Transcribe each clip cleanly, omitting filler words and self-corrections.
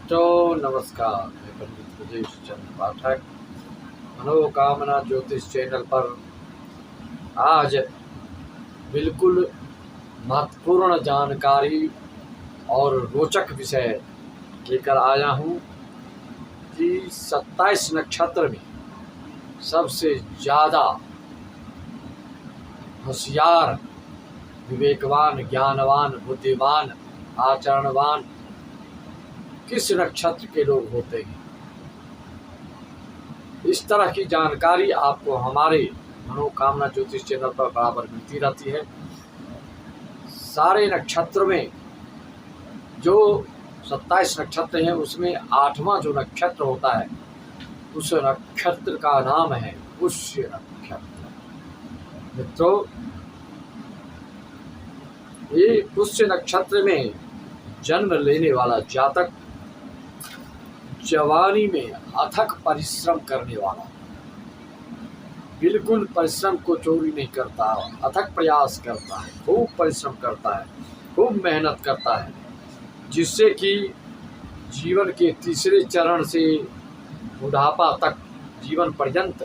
तो नमस्कार, मैं पंडित ब्रजेश चंद्र पाठक मनोकामना ज्योतिष चैनल पर आज बिल्कुल महत्वपूर्ण जानकारी और रोचक विषय लेकर आया हूँ कि 27 नक्षत्र में सबसे ज़्यादा होशियार, विवेकवान, ज्ञानवान, बुद्धिमान, आचरणवान किस नक्षत्र के लोग होते हैं। इस तरह की जानकारी आपको हमारे मनोकामना ज्योतिष चैनल पर बराबर मिलती रहती है। सारे नक्षत्र में जो 27 नक्षत्र हैं उसमें 8वां जो नक्षत्र होता है उस नक्षत्र का नाम है पुष्य नक्षत्र। मित्रों, ये पुष्य नक्षत्र में जन्म लेने वाला जातक जवानी में अथक परिश्रम करने वाला, बिल्कुल परिश्रम को चोरी नहीं करता, अथक प्रयास करता है, खूब परिश्रम करता है, खूब मेहनत करता है, जिससे कि जीवन के तीसरे चरण से बुढ़ापा तक जीवन पर्यंत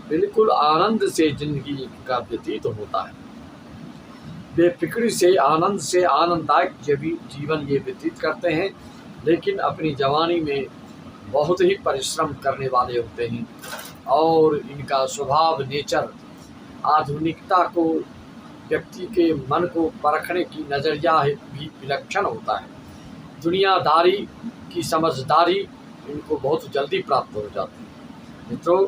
बिल्कुल आनंद से जिंदगी का व्यतीत होता है। बेफिक्री से आनंददायक जीवन ये व्यतीत करते हैं, लेकिन अपनी जवानी में बहुत ही परिश्रम करने वाले होते हैं और इनका स्वभाव, नेचर, आधुनिकता को, व्यक्ति के मन को परखने की नज़रिया भी विलक्षण होता है। दुनियादारी की समझदारी इनको बहुत जल्दी प्राप्त हो जाती है। मित्रों,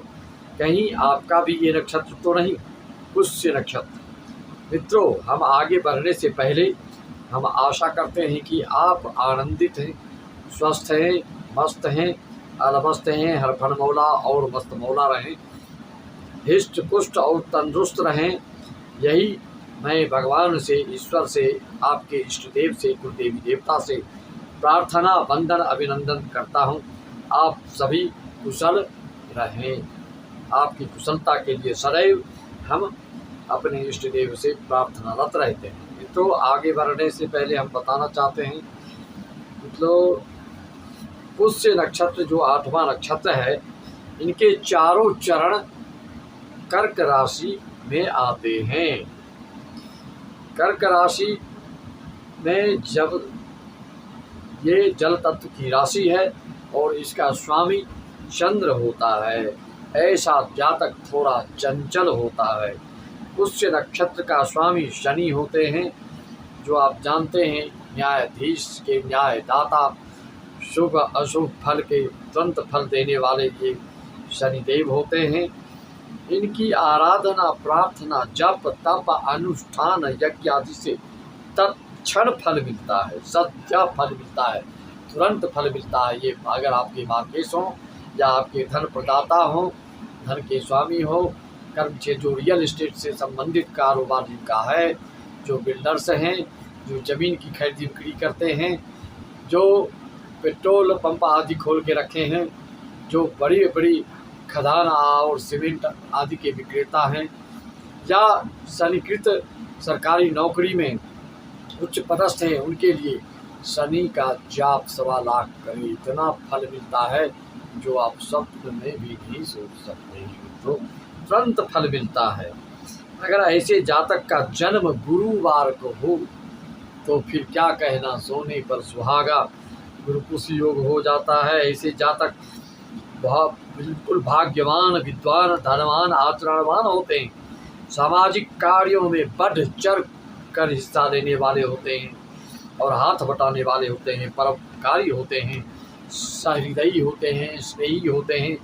कहीं आपका भी ये नक्षत्र तो नहीं, पुष्य नक्षत्र। मित्रों, हम आगे बढ़ने से पहले हम आशा करते हैं कि आप आनंदित हैं, स्वस्थ हैं, मस्त हैं, अलमस्त हैं, हर मौला और मस्त मौला रहें, हिष्ट पुष्ट और तंदुरुस्त रहें। यही मैं भगवान से, ईश्वर से, आपके इष्ट देव से, कुलदेवी देवता से प्रार्थना, वंदन, अभिनंदन करता हूँ। आप सभी कुशल रहें। आपकी कुशलता के लिए सदैव हम अपने इष्ट देव से प्रार्थनारत रहते हैं। तो आगे बढ़ने से पहले हम बताना चाहते हैं, मतलब पुष्य नक्षत्र जो 8वां नक्षत्र है, इनके चारों चरण कर्क राशि में आते हैं। कर्क राशि में जब ये जल तत्व की राशि है और इसका स्वामी चंद्र होता है, ऐसा जातक थोड़ा चंचल होता है। पुष्य नक्षत्र का स्वामी शनि होते हैं, जो आप जानते हैं न्यायाधीश के न्यायदाता, शुभ अशुभ फल के तुरंत फल देने वाले ये शनिदेव होते हैं। इनकी आराधना, प्रार्थना, जप, तप, अनुष्ठान, यज्ञ आदि से तत्क्षण फल मिलता है, सत्य फल मिलता है, तुरंत फल मिलता है। ये अगर आपके मार्केश हों या आपके धन प्रदाता हों, धन के स्वामी हो, कर्म से जो रियल एस्टेट से संबंधित कारोबार जिनका है, जो बिल्डर्स हैं, जो ज़मीन की खरीदी बिक्री करते हैं, जो पेट्रोल पंप आदि खोल के रखे हैं, जो बड़ी बड़ी खदान और सीमेंट आदि के विक्रेता हैं, या शनिकृत सरकारी नौकरी में उच्च पदस्थ हैं, उनके लिए शनि का जाप 1.25 लाख करें, इतना फल मिलता है जो आप स्वप्न में भी नहीं सोच सकते हैं। तो तुरंत फल मिलता है। अगर ऐसे जातक का जन्म गुरुवार को हो तो फिर क्या कहना, सोने पर सुहागा, गुरुपुष्य योग हो जाता है। ऐसे जातक बहुत बिल्कुल भाग्यवान, विद्वान, धनवान, आचरणवान होते हैं। सामाजिक कार्यों में बढ़ चढ़ कर हिस्सा लेने वाले होते हैं और हाथ बटाने वाले होते हैं, परोपकारी होते हैं, सहृदयी होते हैं, स्नेही होते हैं,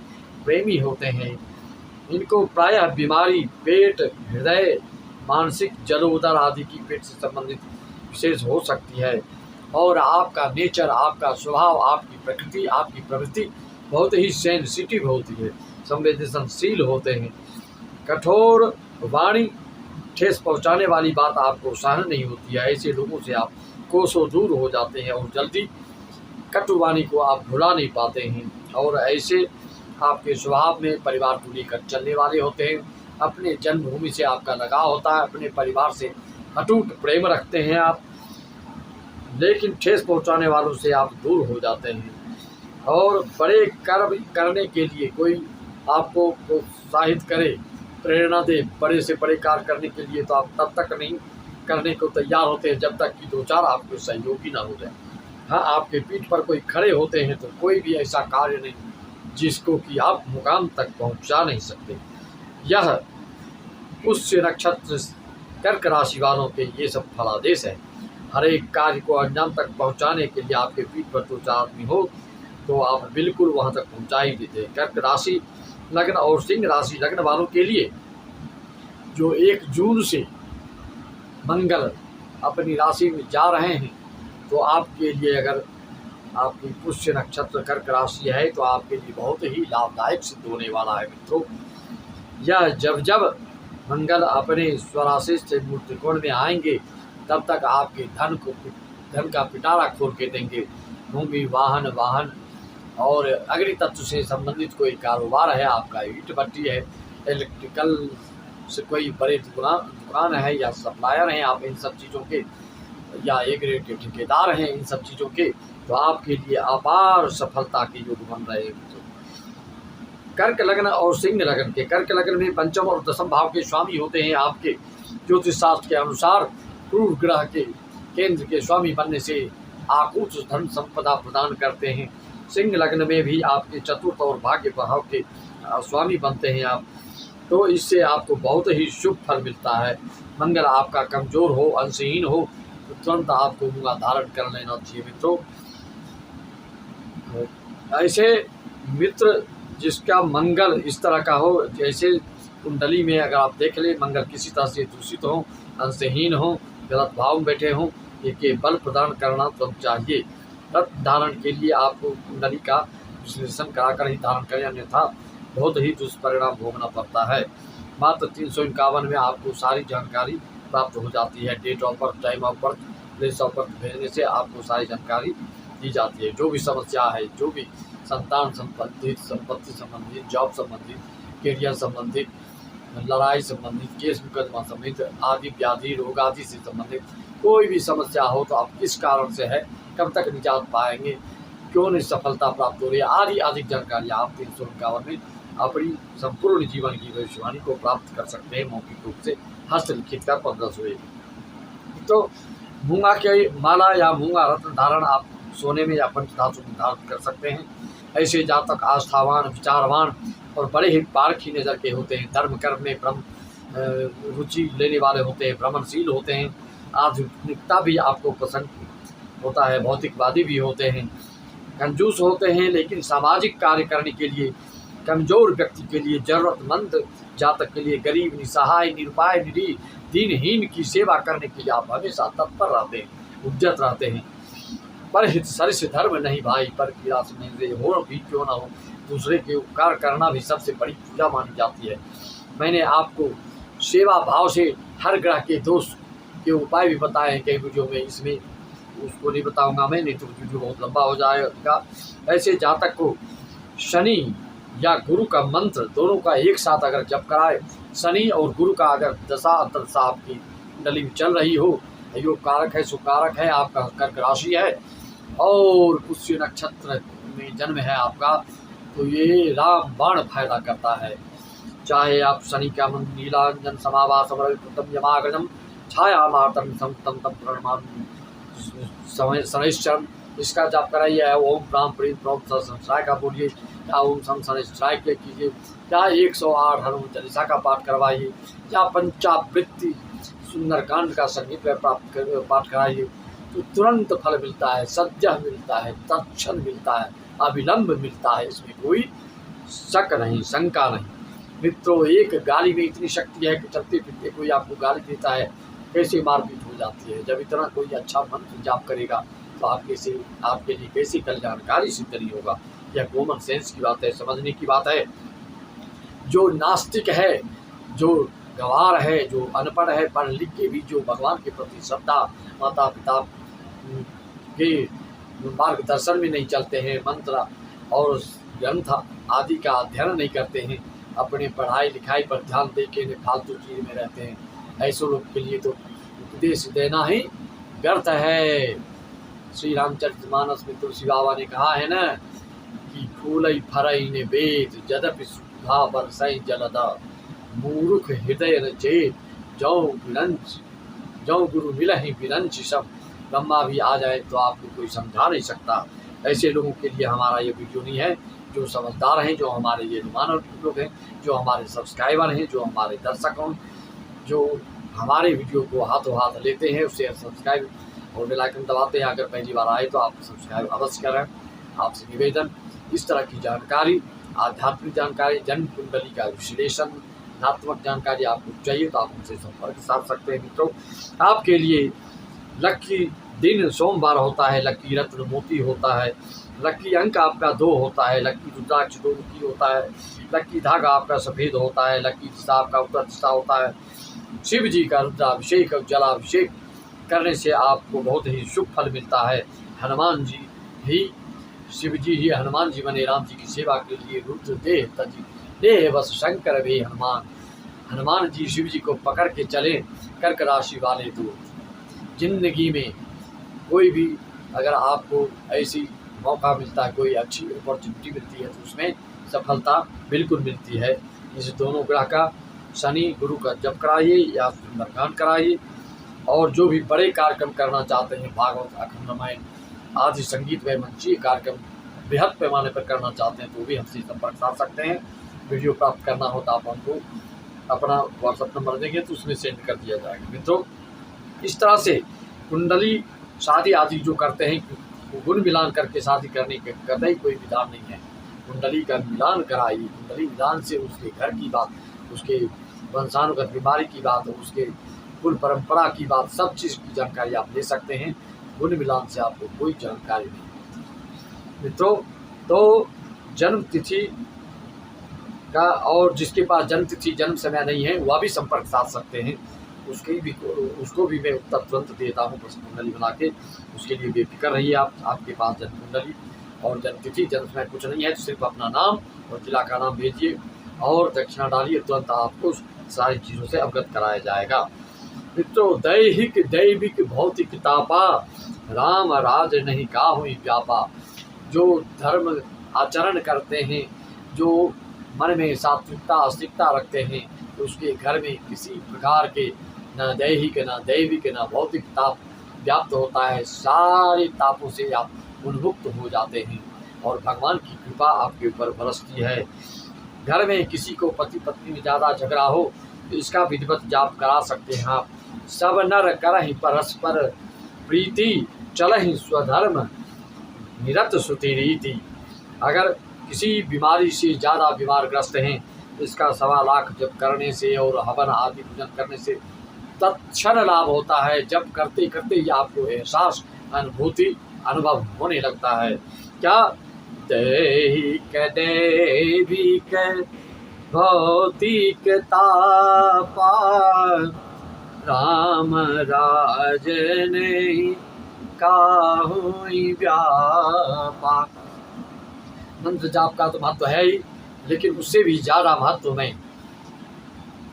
प्रेमी होते हैं। इनको प्रायः बीमारी पेट, हृदय, मानसिक जलोदर आदि की पेट से संबंधित विशेष हो सकती है। और आपका नेचर, आपका स्वभाव, आपकी प्रकृति, आपकी प्रवृत्ति बहुत ही सेंसिटिव होती है, संवेदनशील होते हैं। कठोर वाणी, ठेस पहुंचाने वाली बात आपको सहन नहीं होती है। ऐसे लोगों से आप कोसों दूर हो जाते हैं और जल्दी कटुवाणी को आप भुला नहीं पाते हैं। और ऐसे आपके स्वभाव में परिवार को लेकर चलने वाले होते हैं। अपने जन्मभूमि से आपका लगाव होता है, अपने परिवार से अटूट प्रेम रखते हैं आप। लेकिन ठेस पहुंचाने वालों से आप दूर हो जाते हैं। और बड़े कर्म करने के लिए कोई आपको प्रोत्साहित करे, प्रेरणा दे बड़े से बड़े कार्य करने के लिए, तो आप तब तक नहीं करने को तैयार होते हैं जब तक कि दो चार आपके सहयोगी ना हो जाए। हाँ, आपके पीठ पर कोई खड़े होते हैं तो कोई भी ऐसा कार्य नहीं जिसको कि आप मुकाम तक पहुंचा नहीं सकते। यह पुष्य नक्षत्र कर्क राशि वालों के ये सब फलादेश है। हर एक कार्य को अंजाम तक पहुंचाने के लिए आपके पीठ पर दो चार आदमी हो तो आप बिल्कुल वहां तक पहुंचा ही देते हैं। कर्क राशि लग्न और सिंह राशि लग्न वालों के लिए जो 1 जून से मंगल अपनी राशि में जा रहे हैं, तो आपके लिए अगर आपकी पुष्य नक्षत्र कर्क राशि है तो आपके लिए बहुत ही लाभदायक सिद्ध होने वाला है मित्रों। यह जब जब मंगल अपने स्वराशि से मूल त्रिकोण में आएंगे तब तक आपके धन का पिटारा खोल के देंगे। भूमि वाहन और अग्नि तत्व से संबंधित कोई कारोबार है, आपका ईंट भट्टी है, इलेक्ट्रिकल से कोई बड़े दुकान है या सप्लायर हैं आप इन सब चीज़ों के, या एक रेट के ठेकेदार हैं इन सब चीज़ों के, तो आपके लिए अपार सफलता के योग बन रहे हैं। कर्क लग्न और सिंह लग्न के, कर्क लग्न में पंचम और दसम भाव के स्वामी होते हैं आपके ज्योतिष शास्त्र के अनुसार क्रूर ग्रह के केंद्र के स्वामी बनने से आकूत धन संपदा प्रदान करते हैं। सिंह लग्न में भी आपके चतुर्थ और भाग्य भाव के स्वामी बनते हैं आप, तो इससे आपको बहुत ही शुभ फल मिलता है। मंगल आपका कमजोर हो, अंशहीन हो, तो तुरंत आपको मूंगा धारण कर लेना चाहिए मित्रों। ऐसे मित्र जिसका मंगल इस तरह का हो, जैसे कुंडली में अगर आप देख ले मंगल किसी तरह से दूषित हो, अंशहीन हो, गलत भाव में बैठे हों, ये बल प्रदान करना तो चाहिए। रत्न धारण के लिए आपको कुंडली का विश्लेषण कराकर ही धारण करें, अन्यथा बहुत ही दुष्परिणाम भोगना पड़ता है। मात्र 351 में आपको सारी जानकारी प्राप्त हो जाती है। Date of birth, time of birth, place of birth भेजने से आपको सारी जानकारी दी जाती है। जो भी समस्या है, जो भी संतान संबंधित, संपत्ति संबंधित, जॉब संबंधित, करियर संबंधित, लड़ाई संबंधित, केस मुकदमा संबंधित, आदि व्याधि रोग आदि से संबंधित कोई भी समस्या हो तो आप किस कारण से है, कब तक निजात पाएंगे, क्यों नहीं सफलता प्राप्त हो रही है, आदि अधिक जानकारी आप 351 में अपनी संपूर्ण जीवन की भविष्यवाणी को प्राप्त कर सकते हैं मौखिक रूप से, हस्तलिखित का 1500। तो मूंगा की माला या मूंगा रत्न धारण आप सोने में या पंचधातु में धारण कर सकते हैं। ऐसे जातक आस्थावान, विचारवान और बड़े ही पारखी नज़र के होते हैं। धर्म कर्म में ब्रह्म रुचि लेने वाले होते हैं, भ्रमणशील होते हैं, आध्यात्मिकता भी आपको पसंद होता है, भौतिकवादी भी होते हैं, कंजूस होते हैं, लेकिन सामाजिक कार्य करने के लिए, कमजोर व्यक्ति के लिए, जरूरतमंद जातक के लिए, गरीब, निसहाय, निरुपाय, निरीह, दीनहीन की सेवा करने के लिए आप हमेशा तत्पर रहते हैं, उद्यत रहते हैं। पर हित सरिस धर्म नहीं भाई, पर पीड़ा से नहीं हो भी क्यों ना हो, दूसरे के उपकार करना भी सबसे बड़ी पूजा मानी जाती है। मैंने आपको सेवा भाव से हर ग्रह के दोष के उपाय भी बताए हैं कई वीडियो में, इसमें उसको नहीं बताऊंगा मैं, नहीं तो वीडियो बहुत लंबा हो जाएगा। ऐसे जातक को शनि या गुरु का मंत्र दोनों का एक साथ अगर जप कराए, शनि और गुरु का अगर दशा अंतरदशा आपकी कुंडली में चल रही हो, योग कारक है, सुकारक है, आपका कर्क राशि है और पुष्य नक्षत्र में जन्म है आपका, तो ये राम बाण फायदा करता है। चाहे आप शनि का मंत्र नीलांजन समावासम रविपुत्रम यमागजम छाया मार्तम समतम तम प्रणमान शनैश्चर, इसका जाप कराइए। ओम प्राम प्रीम प्रम संश्राय का बोलिए, या ओम सम शनैश्चराय के कीजिए, या 108 हनुमान चालीसा का पाठ करवाइए, या पंचावृत्ति सुंदरकांड का संगीत पाठ कराइए, तो तुरंत फल मिलता है, सद्यः मिलता है, तत्क्षण मिलता है, अविलंब मिलता है, इसमें कोई शक नहीं, शंका नहीं। मित्रों, एक गाली में इतनी शक्ति है कि चलते फिरते कोई आपको गाली देता है, कैसे मारपीट हो जाती है। जब इतना कोई अच्छा मंत्र जाप करेगा तो आपके लिए कैसी कल्याणकारी सिद्ध नहीं होगा। यह कॉमन सेंस की बात है, समझने की बात है। जो नास्तिक है, जो गंवार है, जो अनपढ़ है, पढ़ लिख के भी जो भगवान के प्रति श्रद्धा, माता पिता के मार्गदर्शन में नहीं चलते हैं, मंत्र और ग्रंथ आदि का अध्ययन नहीं करते हैं, अपने पढ़ाई लिखाई पर ध्यान दे के फालतू चीज में रहते हैं, ऐसे लोग के लिए तो उपदेश देना ही व्यर्थ है। श्री रामचरितमानस में तुलसी बाबा ने कहा है ना कि फूलई फरई ने वेद जदपि सुधा बरसई जलदा मूर्ख हृदय न चेत जौ गुरु मिलहि विरंच सब। ब्रह्मा भी आ जाए तो आपको कोई समझा नहीं सकता। ऐसे लोगों के लिए हमारा ये वीडियो नहीं है, जो समझदार हैं, जो हमारे ये मानव लोग हैं, जो हमारे सब्सक्राइबर हैं, जो हमारे दर्शक हैं, जो हमारे वीडियो को हाथों हाथ लेते हैं, उससे सब्सक्राइब और बेल आइकन दबाते हैं। अगर पहली बार आए तो आप सब्सक्राइब अवश्य करें। आपसे निवेदन, इस तरह की जानकारी, आध्यात्मिक जानकारी, जन्म कुंडली का विश्लेषण, धनात्मक जानकारी आपको चाहिए तो आप उनसे संपर्क साध सकते हैं। मित्रों, आपके लिए लकी दिन सोमवार होता है, लकी रत्न मोती होता है, लकी अंक आपका 2 होता है, लकी रुद्राक्ष 2 की होता है, लकी धागा आपका सफ़ेद होता है, लकी दिशा आपका उत्तर दिशा होता है। शिव जी का रुद्राभिषेक और जलाभिषेक करने से आपको बहुत ही शुभ फल मिलता है। हनुमान जी ही, शिव जी ही हनुमान जी बने राम जी की सेवा के लिए। रुद्र देह तजी देह बस शंकर भी हनुमान। हनुमान जी शिव जी को पकड़ के चले। कर्क राशि वाले तो जिंदगी में कोई भी अगर आपको ऐसी मौका मिलता है, कोई अच्छी अपॉर्चुनिटी मिलती है तो उसमें सफलता बिल्कुल मिलती है। इस दोनों ग्रह का, शनि गुरु का जप कराइए या सुंदरकांड कराइए। और जो भी बड़े कार्यक्रम करना चाहते हैं, भागवत, अखंड रामायण आदि संगीतमय मंचीय कार्यक्रम बृहद पैमाने पर करना चाहते हैं तो भी हमसे संपर्क साध सकते हैं। वीडियो प्राप्त करना हो तो आप हमको अपना व्हाट्सएप नंबर देंगे तो उसमें सेंड कर दिया जाएगा। मित्रों, इस तरह से कुंडली शादी आदि जो करते हैं, गुण मिलान करके शादी करने के कतई कोई विधान नहीं है। कुंडली का मिलान कराइए। कुंडली मिलान से उसके घर की बात, उसके वंशानुगत बीमारी की बात, उसके कुल परंपरा की बात, सब चीज़ की जानकारी आप ले सकते हैं। गुण मिलान से आपको कोई जानकारी नहीं। मित्रों, तो जन्म तिथि का, और जिसके पास जन्म तिथि जन्म समय नहीं है वह भी संपर्क साध सकते हैं। उसको भी मैं उत्तर तुरंत देता हूँ कुंडली बना के। उसके लिए बेफिक्र रहिए आप। आपके पास जन्म कुंडली और जन्म तिथि जन्म समय कुछ नहीं है तो सिर्फ अपना नाम और जिला का नाम भेजिए और दक्षिणा डालिए, तुरंत आपको सारी चीज़ों से अवगत कराया जाएगा। मित्रों, दैहिक दैविक भौतिक तापा राम राज नहीं काहुई व्यापा। जो धर्म आचरण करते हैं, जो मन में सात्विकता आस्तिकता रखते हैं, तो उसके घर में किसी प्रकार के न दैहिक न दैविक न भौतिक ताप व्याप्त होता है। सारे तापों से आप उन्मुक्त हो जाते हैं और भगवान की कृपा आपके ऊपर बरसती है। घर में किसी को पति पत्नी में ज़्यादा झगड़ा हो तो इसका विधिवत जाप करा सकते हैं आप। सब नर करहि परस्पर प्रीति चलहि स्वधर्म निरत श्रुति रीति। अगर किसी बीमारी से ज़्यादा बीमारग्रस्त हैं, इसका 1.25 लाख जप करने से और हवन आदि पूजन करने से तत्क्षण लाभ होता है। जब करते करते ही आपको एहसास, अनुभूति, अनुभव होने लगता है। क्या दैहिक दैविक भौतिक तापा राम राज नहीं काहुई व्यापा। मंत्र जाप का तो महत्व है ही, लेकिन उससे भी ज़्यादा महत्व मैं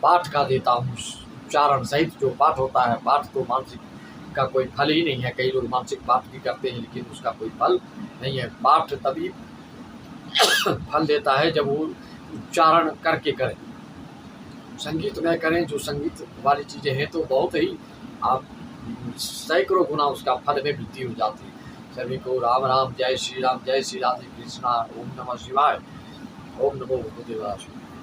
पाठ का देता हूँ। उच्चारण सहित जो पाठ होता है, पाठ तो मानसिक का कोई फल ही नहीं है। कई लोग मानसिक पाठ भी करते हैं लेकिन उसका कोई फल नहीं है। पाठ तभी फल देता है जब वो उच्चारण करके करें, संगीत में करें। जो संगीत वाली चीज़ें हैं तो बहुत ही आप सैकड़ों गुना उसका फल में वृद्धि हो जाती है। सभी को राम राम, जय श्री राम, जय श्री राधे कृष्णा। ओम नमः शिवाय, ओम नमो भगवते वासुदेवाय।